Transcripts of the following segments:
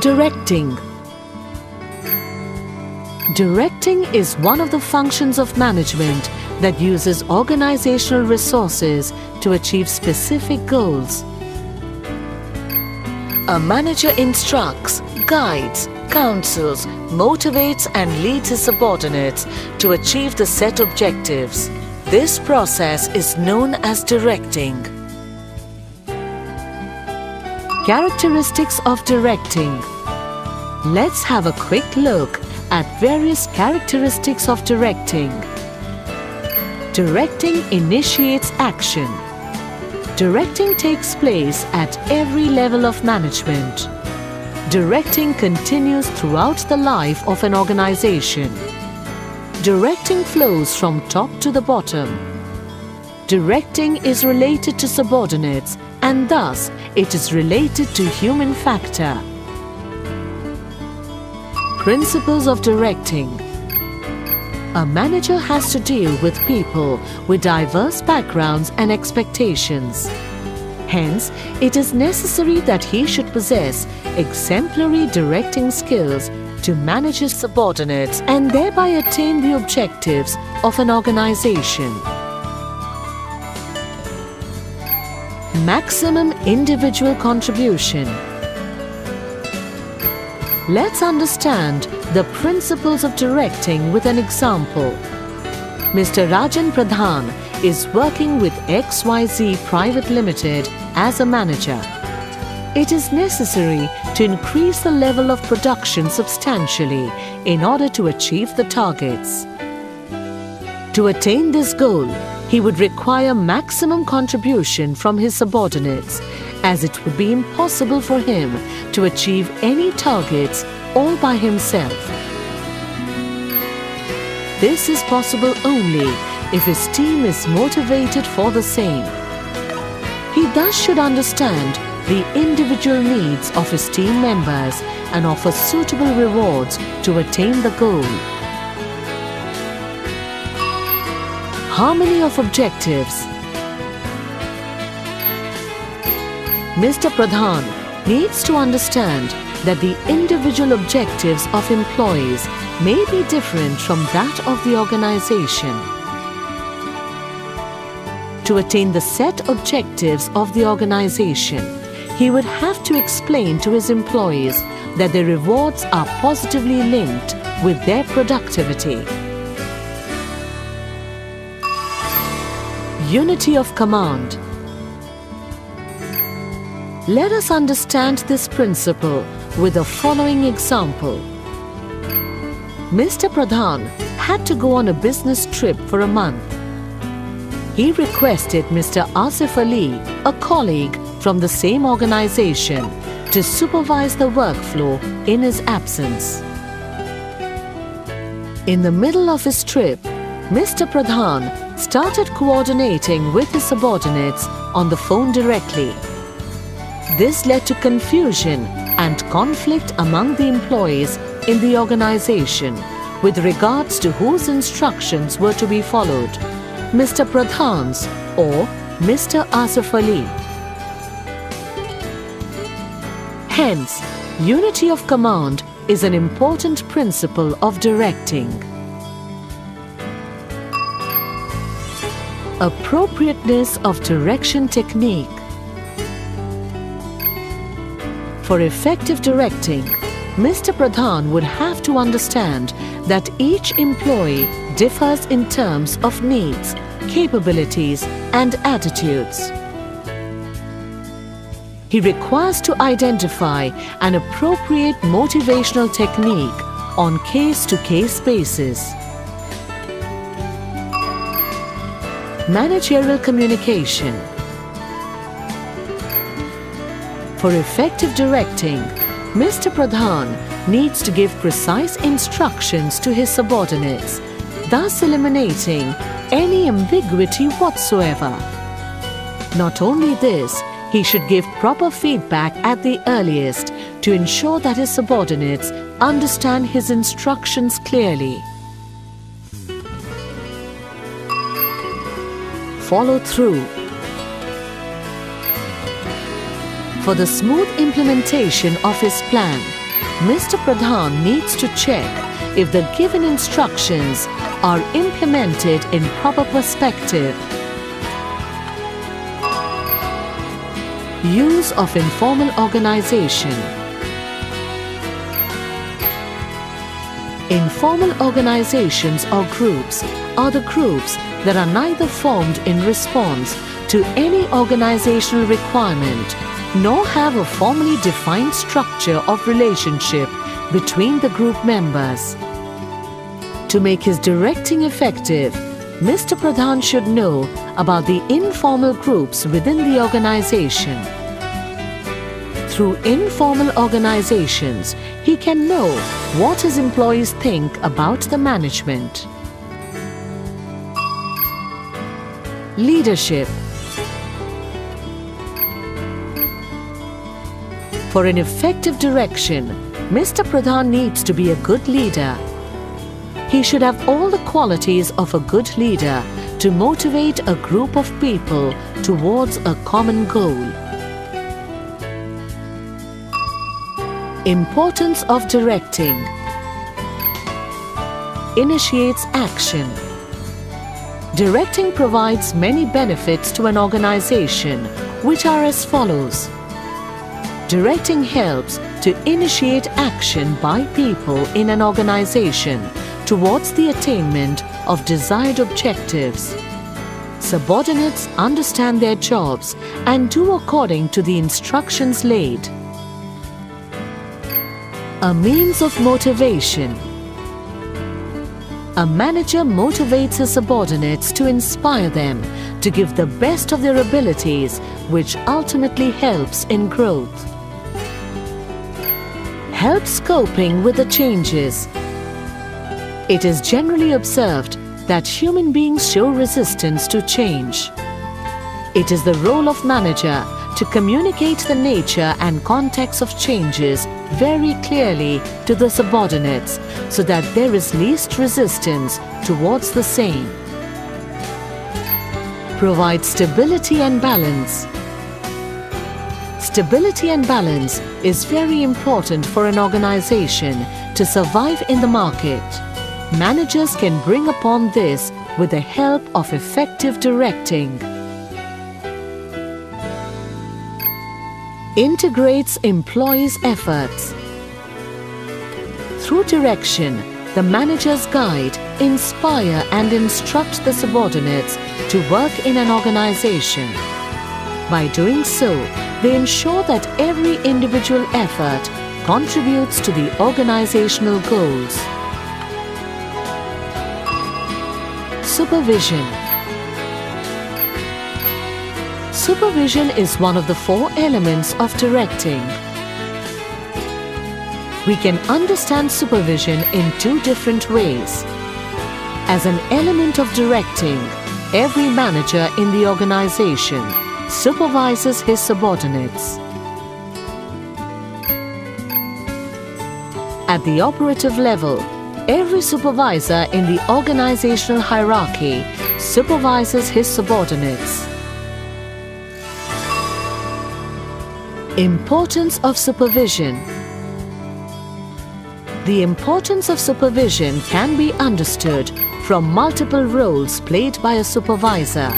Directing. Directing is one of the functions of management that uses organizational resources to achieve specific goals. A manager instructs, guides, counsels, motivates and leads his subordinates to achieve the set objectives. This process is known as directing. Characteristics of directing. Let's have a quick look at various characteristics of directing. Directing initiates action. Directing takes place at every level of management. Directing continues throughout the life of an organization. Directing flows from top to the bottom. Directing is related to subordinates and thus it is related to human factor. Principles of directing. A manager has to deal with people with diverse backgrounds and expectations. Hence, it is necessary that he should possess exemplary directing skills to manage his subordinates and thereby attain the objectives of an organization. Maximum individual contribution. Let's understand the principles of directing with an example. Mr. Rajan Pradhan is working with XYZ Private Limited as a manager. It is necessary to increase the level of production substantially in order to achieve the targets. To attain this goal, he would require maximum contribution from his subordinates, as it would be impossible for him to achieve any targets all by himself. This is possible only if his team is motivated for the same. He thus should understand the individual needs of his team members and offer suitable rewards to attain the goal. Harmony of objectives. Mr. Pradhan needs to understand that the individual objectives of employees may be different from that of the organization. To attain the set objectives of the organization, he would have to explain to his employees that their rewards are positively linked with their productivity. Unity of command. Let us understand this principle with the following example. Mr. Pradhan had to go on a business trip for a month. He requested Mr. Asif Ali, a colleague from the same organization, to supervise the workflow in his absence. In the middle of his trip, Mr. Pradhan started coordinating with his subordinates on the phone directly. This led to confusion and conflict among the employees in the organization with regards to whose instructions were to be followed, Mr. Pradhan's or Mr. Asif Ali. Hence, unity of command is an important principle of directing. Appropriateness of direction technique. For effective directing, Mr. Pradhan would have to understand that each employee differs in terms of needs, capabilities, and attitudes. He requires to identify an appropriate motivational technique on case-to-case basis. Managerial communication. For effective directing, Mr. Pradhan needs to give precise instructions to his subordinates, thus eliminating any ambiguity whatsoever. Not only this, he should give proper feedback at the earliest to ensure that his subordinates understand his instructions clearly. Follow through. For the smooth implementation of his plan, Mr. Pradhan needs to check if the given instructions are implemented in proper perspective. Use of informal organization. Informal organizations or groups are the groups that are neither formed in response to any organizational requirement nor have a formally defined structure of relationship between the group members. To make his directing effective, Mr. Pradhan should know about the informal groups within the organization. Through informal organizations, he can know what his employees think about the management. Leadership. For an effective direction, Mr. Pradhan needs to be a good leader. He should have all the qualities of a good leader to motivate a group of people towards a common goal. Importance of directing. Initiates action. Directing provides many benefits to an organization, which are as follows. Directing helps to initiate action by people in an organization towards the attainment of desired objectives. Subordinates understand their jobs and do according to the instructions laid. A means of motivation. A manager motivates his subordinates to inspire them to give the best of their abilities, which ultimately helps in growth. Helps coping with the changes. It is generally observed that human beings show resistance to change. It is the role of manager to communicate the nature and context of changes very clearly to the subordinates so that there is least resistance towards the same. Provide stability and balance. Stability and balance is very important for an organization to survive in the market. Managers can bring upon this with the help of effective directing. Integrates employees' efforts. Through direction, the managers guide, inspire and instruct the subordinates to work in an organization. By doing so, they ensure that every individual effort contributes to the organizational goals. Supervision. Supervision is one of the 4 elements of directing. We can understand supervision in 2 different ways. As an element of directing, every manager in the organization supervises his subordinates. At the operative level, every supervisor in the organizational hierarchy supervises his subordinates. Importance of supervision. The importance of supervision can be understood from multiple roles played by a supervisor.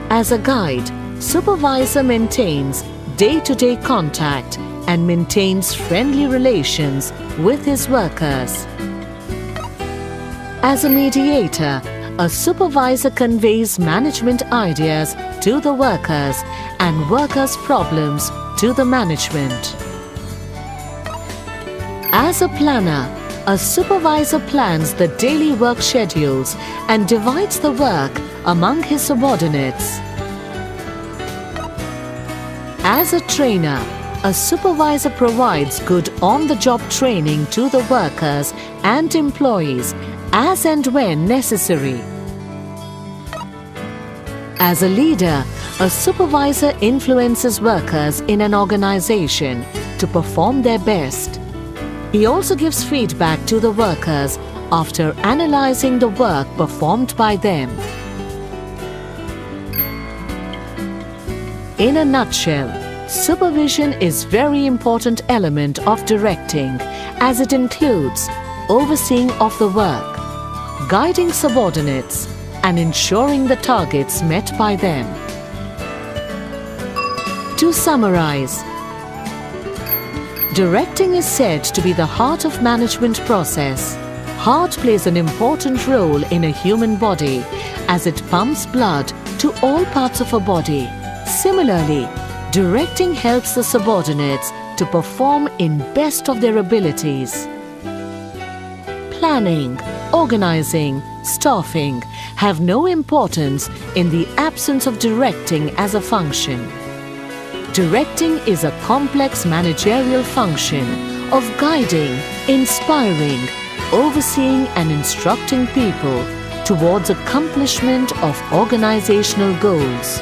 As a guide, supervisor maintains day-to-day contact and maintains friendly relations with his workers. As a mediator, a supervisor conveys management ideas to the workers and workers' problems to the management. As a planner, a supervisor plans the daily work schedules and divides the work among his subordinates. As a trainer, a supervisor provides good on-the-job training to the workers and employees as and when necessary. As a leader, a supervisor influences workers in an organization to perform their best. He also gives feedback to the workers after analyzing the work performed by them. In a nutshell, Supervision is very important element of directing, as it includes overseeing of the work, guiding subordinates, and ensuring the targets met by them. To summarize, directing is said to be the heart of management process. Heart plays an important role in a human body as it pumps blood to all parts of a body. Similarly, directing helps the subordinates to perform in best of their abilities. Planning, organizing, staffing have no importance in the absence of directing as a function. Directing is a complex managerial function of guiding, inspiring, overseeing and instructing people towards accomplishment of organizational goals.